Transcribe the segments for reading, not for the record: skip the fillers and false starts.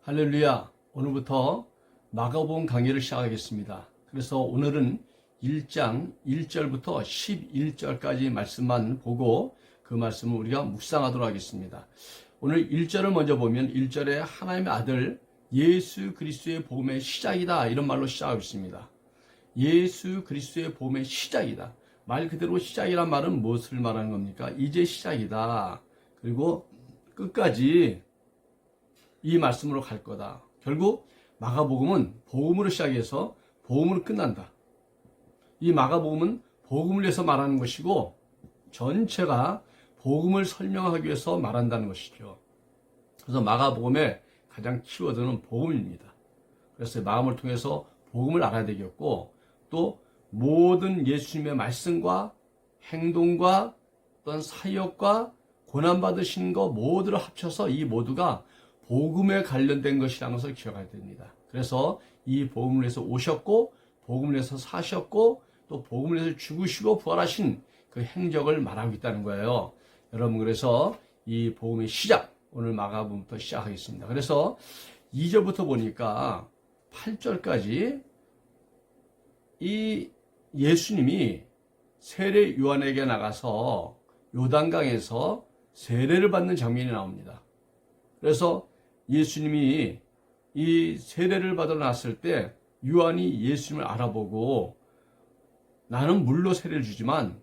할렐루야. 오늘부터 마가복음 강의를 시작하겠습니다. 그래서 오늘은 1장 1절부터 11절까지 말씀만 보고 그 말씀을 우리가 묵상하도록 하겠습니다. 오늘 1절을 먼저 보면 1절에 하나님의 아들 예수 그리스도의 복음의 시작이다 이런 말로 시작하고 있습니다. 예수 그리스도의 복음의 시작이다. 말 그대로 시작이란 말은 무엇을 말하는 겁니까? 이제 시작이다. 그리고 끝까지 이 말씀으로 갈 거다. 결국 마가복음은 복음으로 시작해서 복음으로 끝난다. 이 마가복음은 복음을 위해서 말하는 것이고 전체가 복음을 설명하기 위해서 말한다는 것이죠. 그래서 마가복음의 가장 키워드는 복음입니다. 그래서 마음을 통해서 복음을 알아야 되겠고 또 모든 예수님의 말씀과 행동과 어떤 사역과 고난받으신 것 모두를 합쳐서 이 모두가 복음에 관련된 것이라는 것을 기억해야 됩니다. 그래서 이 복음을 위해서 오셨고 복음을 위해서 사셨고 또 복음을 위해서 죽으시고 부활하신 그 행적을 말하고 있다는 거예요. 여러분, 그래서 이 복음의 시작, 오늘 마가복음부터 시작하겠습니다. 그래서 2절부터 보니까 8절까지 이 예수님이 세례 요한에게 나가서 요단강에서 세례를 받는 장면이 나옵니다. 그래서 예수님이 이 세례를 받아 났을 때 요한이 예수님을 알아보고 나는 물로 세례를 주지만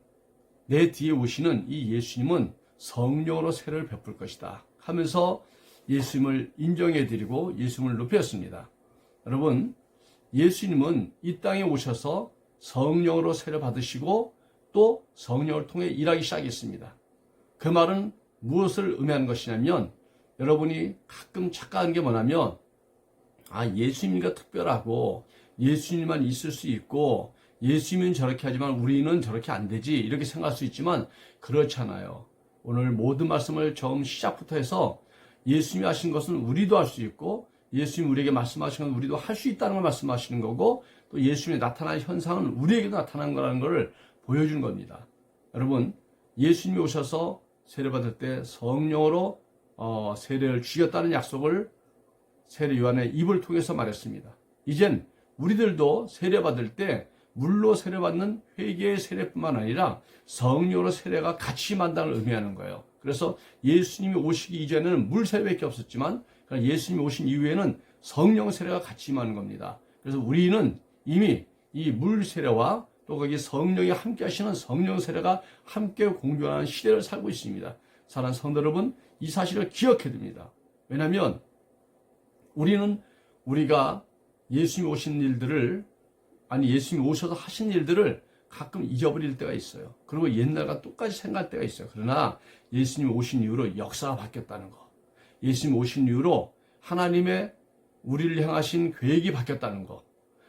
내 뒤에 오시는 이 예수님은 성령으로 세례를 베풀 것이다 하면서 예수님을 인정해드리고 예수님을 높였습니다. 여러분, 예수님은 이 땅에 오셔서 성령으로 세례 받으시고 또 성령을 통해 일하기 시작했습니다. 그 말은 무엇을 의미하는 것이냐면 여러분이 가끔 착각하는 게 뭐냐면 예수님이가 특별하고 예수님만 있을 수 있고 예수님은 저렇게 하지만 우리는 저렇게 안 되지 이렇게 생각할 수 있지만 그렇잖아요. 오늘 모든 말씀을 처음 시작부터 해서 예수님이 하신 것은 우리도 할 수 있고 예수님이 우리에게 말씀하신 건 우리도 할 수 있다는 걸 말씀하시는 거고 또 예수님이 나타난 현상은 우리에게도 나타난 거라는 걸 보여주는 겁니다. 여러분, 예수님이 오셔서 세례받을 때 성령으로 세례를 주셨다는 약속을 세례 요한의 입을 통해서 말했습니다. 이젠 우리들도 세례받을 때 물로 세례받는 회개의 세례뿐만 아니라 성령으로 세례가 같이 임한다는 의미하는 거예요. 그래서 예수님이 오시기 이전에는 물 세례밖에 없었지만 예수님이 오신 이후에는 성령 세례가 같이 임하는 겁니다. 그래서 우리는 이미 이 물 세례와 또 거기 성령이 함께 하시는 성령 세례가 함께 공존하는 시대를 살고 있습니다. 사랑하는 성도 여러분, 이 사실을 기억해야 됩니다. 왜냐하면 우리가 예수님이 오신 일들을 예수님이 오셔서 하신 일들을 가끔 잊어버릴 때가 있어요. 그리고 옛날과 똑같이 생각할 때가 있어요. 그러나 예수님이 오신 이후로 역사가 바뀌었다는 거, 예수님이 오신 이후로 하나님의 우리를 향하신 계획이 바뀌었다는 거,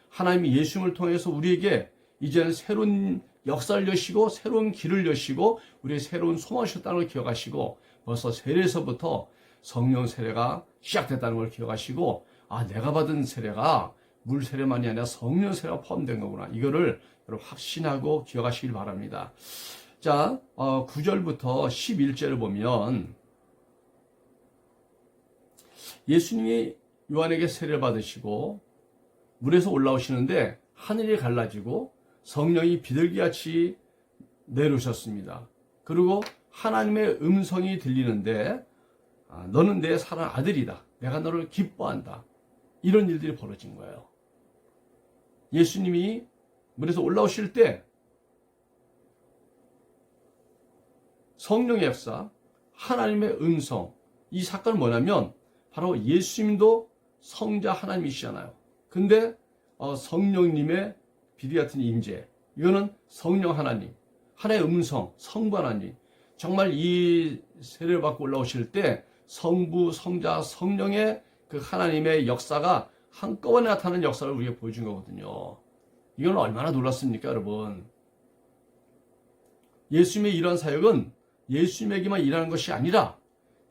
하나님이 예수님을 통해서 우리에게 이제는 새로운 역사를 여시고 새로운 길을 여시고 우리의 새로운 소망을 주셨다는 걸 기억하시고 벌써 세례에서부터 성령 세례가 시작됐다는 걸 기억하시고 내가 받은 세례가 물 세례만이 아니라 성령 세례가 포함된 거구나. 이거를 여러분 확신하고 기억하시길 바랍니다. 자, 9절부터 11절을 보면 예수님이 요한에게 세례를 받으시고 물에서 올라오시는데 하늘이 갈라지고 성령이 비둘기같이 내려오셨습니다. 그리고 하나님의 음성이 들리는데 너는 내 사랑하는 아들이다. 내가 너를 기뻐한다. 이런 일들이 벌어진 거예요. 예수님이 물에서 올라오실 때 성령의 역사, 하나님의 음성, 이 사건은 뭐냐면 바로 예수님도 성자 하나님이시잖아요. 근데 성령님의 비리 같은 임재, 이거는 성령 하나님, 하나의 음성, 성부 하나님, 정말 이 세례를 받고 올라오실 때 성부, 성자, 성령의 그 하나님의 역사가 한꺼번에 나타나는 역사를 우리에게 보여준 거거든요. 이건 얼마나 놀랐습니까, 여러분? 예수님의 이런 사역은 예수님에게만 일하는 것이 아니라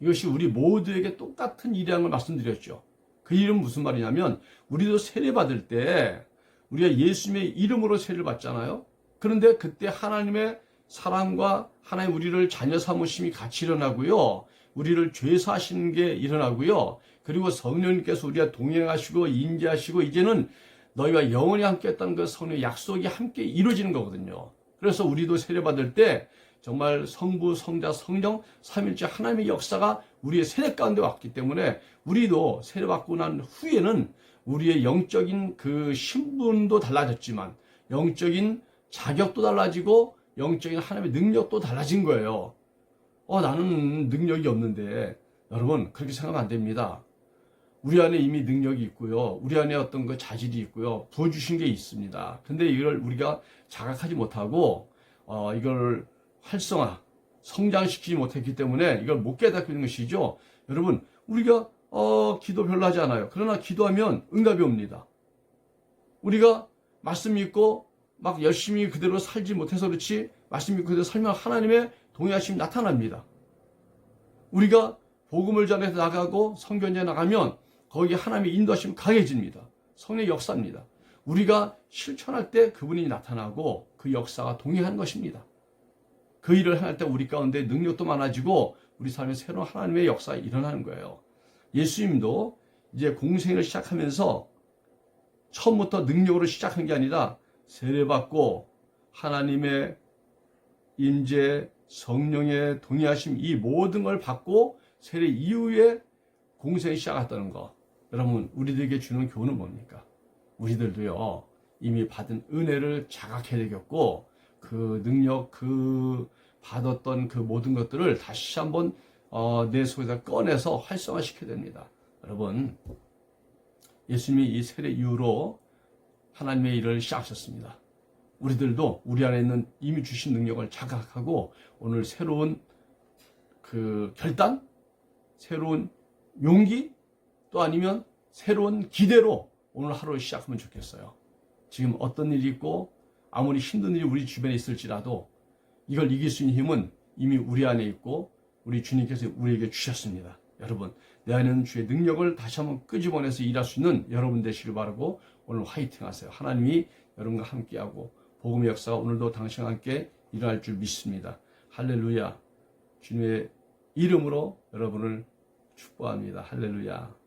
이것이 우리 모두에게 똑같은 일이라는 걸 말씀드렸죠. 그 일은 무슨 말이냐면 우리도 세례받을 때 우리가 예수님의 이름으로 세례를 받잖아요. 그런데 그때 하나님의 사랑과 하나님 우리를 자녀 삼으심이 같이 일어나고요. 우리를 죄사하시는 게 일어나고요. 그 그리고 성령님께서 우리와 동행하시고 인지하시고 이제는 너희와 영원히 함께 했다는 그 성령의 약속이 함께 이루어지는 거거든요. 그래서 우리도 세례받을 때 정말 성부, 성자, 성령, 삼일째 하나님의 역사가 우리의 세례 가운데 왔기 때문에 우리도 세례받고 난 후에는 우리의 영적인 그 신분도 달라졌지만 영적인 자격도 달라지고 영적인 하나님의 능력도 달라진 거예요. 나는 능력이 없는데 여러분 그렇게 생각하면 안 됩니다. 우리 안에 이미 능력이 있고요. 우리 안에 어떤 그 자질이 있고요. 부어주신 게 있습니다. 근데 이걸 우리가 자각하지 못하고 이걸 활성화, 성장시키지 못했기 때문에 이걸 못 깨닫고 있는 것이죠. 여러분 우리가 기도 별로 하지 않아요. 그러나 기도하면 응답이 옵니다. 우리가 말씀 믿고 막 열심히 그대로 살지 못해서 그렇지 말씀 믿고 그대로 살면 하나님의 동의하심이 나타납니다. 우리가 복음을 전해서 나가고 성경에 나가면 거기에 하나님의 인도하심이 강해집니다. 성령의 역사입니다. 우리가 실천할 때 그분이 나타나고 그 역사가 동의하는 것입니다. 그 일을 행할 때 우리 가운데 능력도 많아지고 우리 삶에 새로운 하나님의 역사가 일어나는 거예요. 예수님도 이제 공생을 시작하면서 처음부터 능력으로 시작한 게 아니라 세례받고 하나님의 임재, 성령의 동의하심 이 모든 걸 받고 세례 이후에 공생을 시작했다는 거. 여러분 우리들에게 주는 교훈은 뭡니까? 우리들도요 이미 받은 은혜를 자각해야 되겠고 그 능력, 그 받았던 그 모든 것들을 다시 한번 내 속에서 꺼내서 활성화시켜야 됩니다. 여러분 예수님이 이 세례 이후로 하나님의 일을 시작하셨습니다. 우리들도 우리 안에 있는 이미 주신 능력을 자각하고 오늘 새로운 그 결단, 새로운 용기 또 아니면 새로운 기대로 오늘 하루를 시작하면 좋겠어요. 지금 어떤 일이 있고 아무리 힘든 일이 우리 주변에 있을지라도 이걸 이길 수 있는 힘은 이미 우리 안에 있고 우리 주님께서 우리에게 주셨습니다. 여러분 내 안에 있는 주의 능력을 다시 한번 끄집어내서 일할 수 있는 여러분 되시길 바라고 오늘 화이팅 하세요. 하나님이 여러분과 함께하고 복음의 역사가 오늘도 당신과 함께 일어날 줄 믿습니다. 할렐루야. 주님의 이름으로 여러분을 축복합니다. 할렐루야.